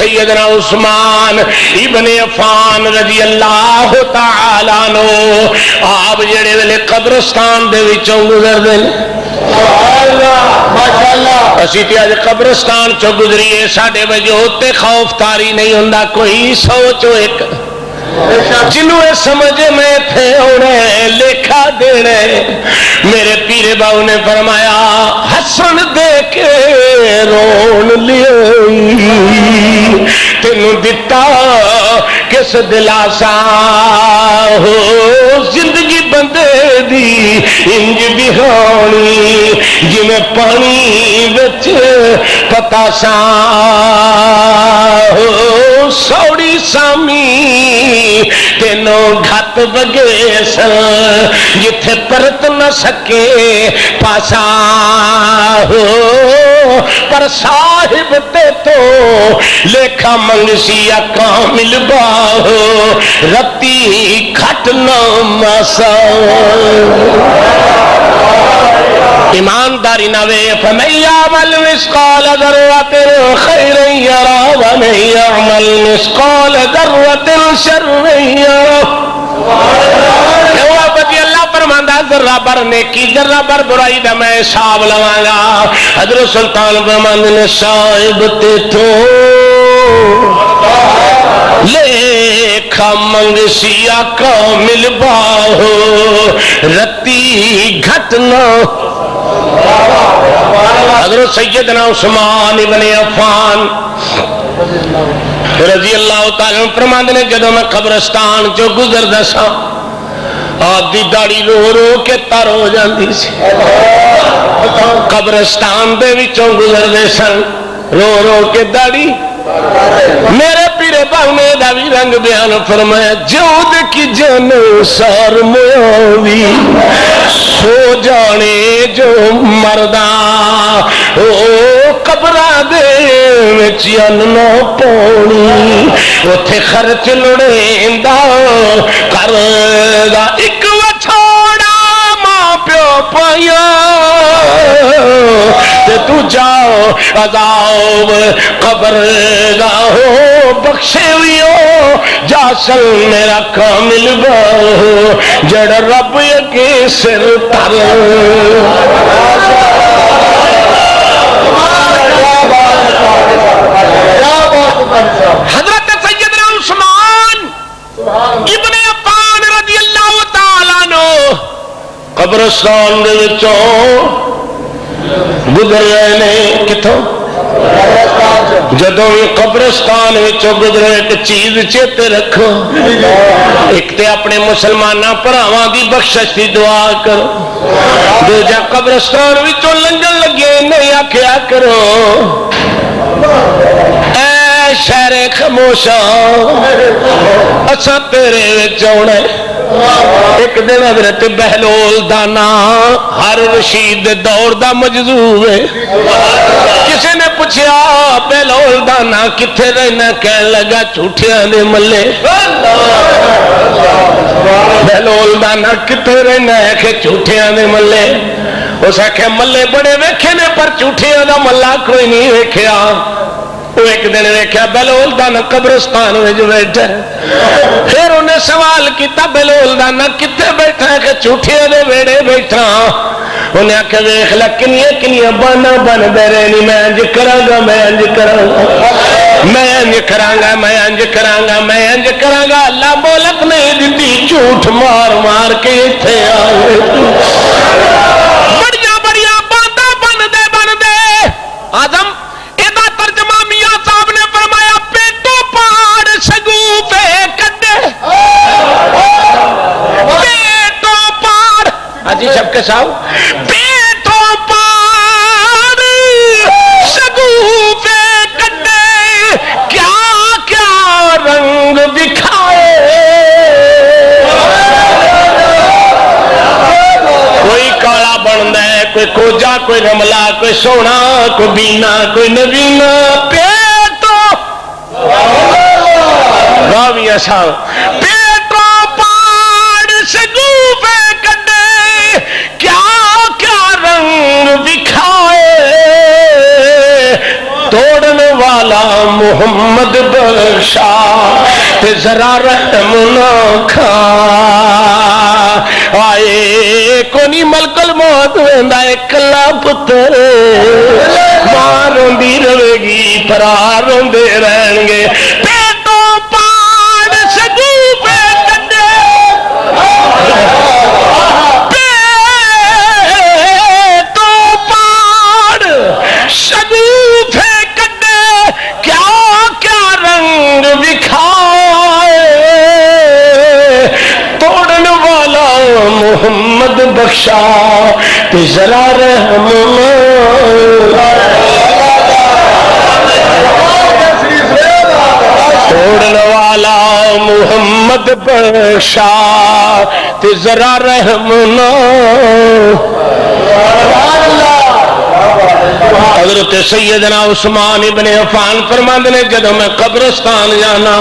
سیدنا عثمان ابن عفان رضی اللہ تعالی عنہ آپ جڑے ویلے قبرستان دے وچوں گزردے اسی تے اج قبرستان چوں گزریے ساڈے وجود تے خوف تاری نہیں ہوندا کوئی سوچو ایک جنوں سمجھ میں تھے انہیں لکھا دینے میرے پیر باؤ نے فرمایا حسن دے کے رون لیے تینوں دتا کس دلاسا ہو زندگی بندے دی انج بھی ہونی جی میں پانی بچ پتاسا ہو سوڑی سامی تینوں گھت بگے سن جتھے پرت نہ سکے پاسا ہو پر صاحب تے تو لیکھا منگسی کامل باہو رتی کھٹ نہ مسا ایمانداری نوے فمن یعمل مثقال ذرۃ خیرا یرہ ومن یعمل مثقال ذرۃ شرا یرہ اللہ فرماندا ذرہ بر نیکی ذرہ بر برائی دا میں حساب لواں گا حضرت سلطان فرماندے نے صاحب تے تو لیکھا منگسیا کامل باہو رتی گھٹنا حضرت سیدنا عثمان ابن عفان رضی اللہ تعالیٰ فرماندے نے جدوں میں قبرستان جو گزردا سا آپ دی داڑھی رو رو کے تر ہو جاندی سی قبرستان دے وچوں گزردے سن رو رو کے داڑھی میرے پیرے باؤ نے دا بھی رنگ بیان فرمایا جود کی جن سار موی سو جانے جو مرداں او قبرہ دے وچین نہ پونی اتھے خرچ لڑیندا کردا ایک وچھوڑا ماں پیو پایا تے تو جاؤ عذاب قبر گاہو بخشے ہوئیو جاسل میرا کامل باہو جڑ رب یکی سر تر حضرت سیدنا عثمان ابن عفان رضی اللہ تعالیٰ عنہ قبرستان دے وچوں گزر رہے نے کتھوں جدوں قبرستان وچوں گزرے ایک چیز چیتے رکھو ایک تے اپنے مسلماناں بھراواں دی بخشش دی دعا کرو دوجا قبرستان وچوں لنگن لگے نہیں آکھیا کرو اے شہر خاموشاں اساں تیرے وچ آونا ایک دن حضرت بہلول دا نام ہر رشید دور دا مجذوب ہے کسی نے پوچھا بہلول دا نام کتھے رہنا کہن لگا جھوٹیاں دے ملے بہلول دا نام کتھے رہنا ہے کہ جھوٹیاں دے ملے اس آکھے ملے بڑے ویکھے نے پر جھوٹیاں دا ملا کوئی نہیں ویکھیا وہ ایک دن ویکھیا بہلول دا نام قبرستان وچ بیٹھا پھر انہیں سوال کیتا بہلول دا نام کتھے بیٹھا ہے کہ جھوٹیاں دے ویڑے بیٹھا انہیں آکھیا ویکھ لے کنیاں کنیاں بانا بن دے رہنی میں انج کراں گا میں انج کراں گا میں انج کراں گا میں انج کراں گا میں انج کراں گا اللہ مولک نہیں دتی جھوٹ مار مار کے ایتھے آئے بڑیاں بڑیاں بانداں بن دے آدم ادا ترجمہ میاں صاحب نے فرمایا پیٹو پاڑ شگوفے کڈے پیٹو پاڑ حاجی شب کے صاحب پیٹو پاڑ شگوفے کڈے کیا کیا رنگ دکھائے کوئی کالا بندا ہے کوئی کوجا کوئی رملا کوئی سونا کوئی بینا کوئی نوینا پیٹو راویہ صاحب پیٹو پاڑ شگوفے کڈے کیا کیا رنگ دکھائے تو توڑن والا محمد بخشا تے ذرا رحم نہ کھا آئے کونی ملک الموت ویندا ہے کلا پتر ماں روندی رہے گی پرا روندے رہن گے پیٹوں پاڑ سگو پہ کڈے پیٹوں پاڑ سگو پہ کڈے کیا کیا رنگ بکھائے توڑن والا محمد بخشا تے ذرا رحم توڑن والا محمد بخشا تے ذرا رحم حضرت سیدنا عثمان ابن عفان فرماندے نے جدوں میں قبرستان جانا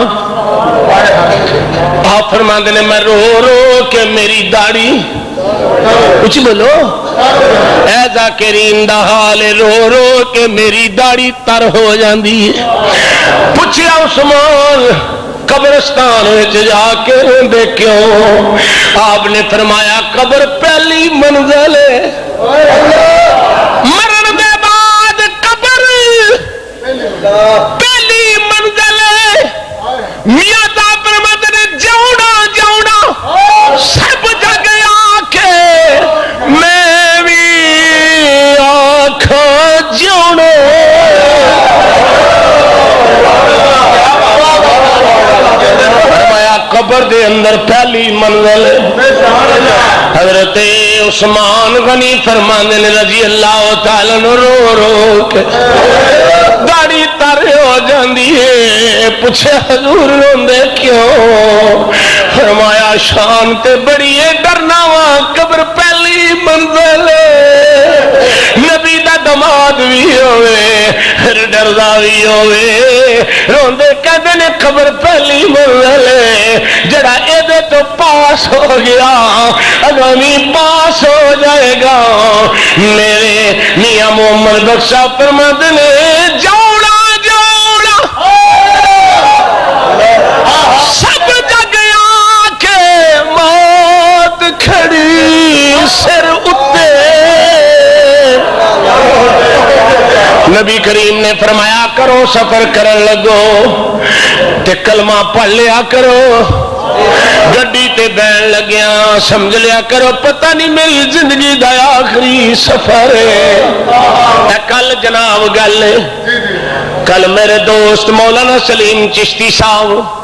آپ فرماندے نے میں رو رو کے میری داڑھی کچھ بولو اے ذاکرین دا حال رو رو کے میری داڑھی تر ہو جاندی ہے پوچھیا عثمان قبرستان وچ جا کے روندے کیوں آپ نے فرمایا قبر پہلی منزل ہے مرن دے بعد قبر پہلی منزل ہے میاں دا فرماتے نے جاؤنا جاؤنا سب جگ آکھے میں بھی آکھاں جاؤنا قبر دے اندر پہلی منزل حضرت عثمان غنی فرماندے نے رضی اللہ تعالیٰ عنہ رو رو کے داڑھی تر ہو جاندی ہے پوچھے حضور روندے کیوں فرمایا شان تے بڑی ہے ڈرنا وا قبر پہلی منزل نبی دا دماد بھی ہوئے پھر ڈردا بھی ہوئے روندے کہندے نے قبر پہلی منزل جڑا ایدے تو پاس ہو گیا اگامی پاس ہو جائے گا میرے میاں محمد بخشا فرماتے نے جوڑا جوڑا سب جگ آکے موت کھڑی سر اتے نبی کریم نے فرمایا کرو سفر کرن لگو تے کلمہ پڑھ لیا کرو گڈی تے بین لگیا سمجھ لیا کرو پتہ نہیں میری زندگی دا آخری سفر ہے کل جناب گل کل میرے دوست مولانا سلیم چشتی صاحب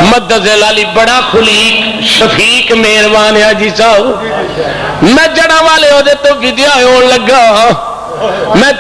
مدد لالی بڑا خلیق شفیق مہربان حاجی صاحب میں جڑا والے ہو دے تو ویڈیو آن لگا میں